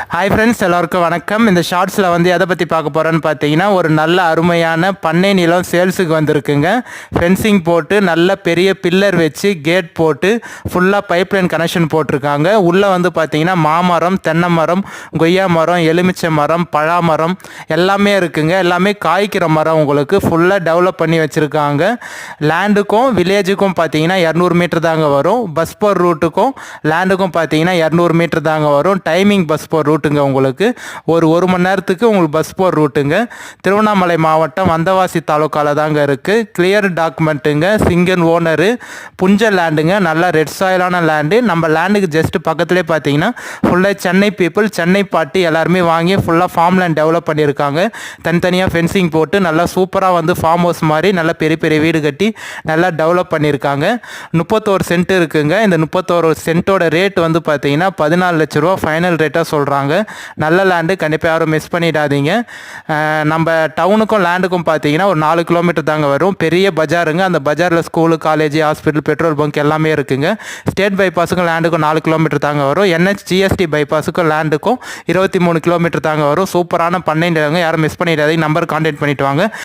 Hi friends, எல்லோருக்கும் வணக்கம். இந்த ஷார்ட்ஸில் எதை பற்றி பார்க்க போகிறேன்னு பார்த்தீங்கன்னா, ஒரு நல்ல அருமையான பண்ணை நிலம் சேல்ஸுக்கு வந்திருக்குங்க. ஃபென்சிங் போட்டு நல்ல பெரிய பில்லர் வச்சு கேட் போட்டு ஃபுல்லாக பைப்லைன் கனெக்ஷன் போட்டிருக்காங்க. உள்ளே பார்த்தீங்கன்னா மாமரம், தென்னை மரம், கொய்யா மரம், எலுமிச்சை மரம், பழாமரம் எல்லாமே இருக்குங்க. எல்லாமே காய்க்கிற மரம் உங்களுக்கு ஃபுல்லாக டெவலப் பண்ணி வச்சுருக்காங்க. லேண்டுக்கும் வில்லேஜுக்கும் பார்த்தீங்கன்னா 200 மீட்டர் தாங்க வரும். பஸ் போர் ரூட்டுக்கும் லேண்டுக்கும் பார்த்தீங்கன்னா 200 மீட்டர் தாங்க வரும். டைமிங் பஸ் போர் ரூட்டுங்க. உங்களுக்கு ஒரு மணி நேரத்துக்கு உங்களுக்கு பஸ் போர் ரூட்டுங்க. திருவண்ணாமலை மாவட்டம் வந்தவாசி தாலுக்காவில் தாங்க இருக்குது. கிளியர் டாக்குமெண்ட்டுங்க. சிங்கிள் ஓனரு, புஞ்ச லேண்டுங்க. நல்லா ரெட் சாயிலான லேண்டு. நம்ம லேண்டுக்கு ஜஸ்ட் பக்கத்துலேயே பார்த்தீங்கன்னா ஃபுல்லாக சென்னை பீப்புள், சென்னை பார்ட்டி எல்லாருமே வாங்கி ஃபுல்லாக ஃபார்ம் லேண்ட் டெவலப் பண்ணியிருக்காங்க. தனித்தனியாக ஃபென்சிங் போட்டு நல்லா சூப்பராக ஃபார்ம் ஹவுஸ் மாதிரி நல்லா பெரிய பெரிய வீடு கட்டி நல்லா டெவலப் பண்ணியிருக்காங்க. 31 சென்ட் இருக்குங்க. இந்த 31 சென்ட்டோட ரேட் பார்த்தீங்கன்னா 14 லட்ச ரூபா ஃபைனல் ரேட்டாக சொல்கிறாங்க. நல்ல லேண்டு, கண்டிப்பாக யாரும் மிஸ் பண்ணிடாதீங்க. நம்ம டவுனுக்கும் லேண்டுக்கும் பார்த்தீங்கன்னா ஒரு 4 கிலோமீட்டர் தாங்க வரும். பெரிய பஜாருங்க. அந்த பஜாரில் school, college, hospital, petrol bunk எல்லாமே இருக்குங்க. ஸ்டேட் பைபாஸுக்கும் லேண்டுக்கும் 4 கிலோமீட்டர் தாங்க வரும். NHGST பைபாஸுக்கும் லேண்டுக்கும் 23 கிலோமீட்டர் தாங்க வரும். சூப்பரான பண்ணை நிலங்க. யாரும் மிஸ் பண்ணிடாதீங்க. நம்பர் கான்டாக்ட் பண்ணிட்டு வாங்க.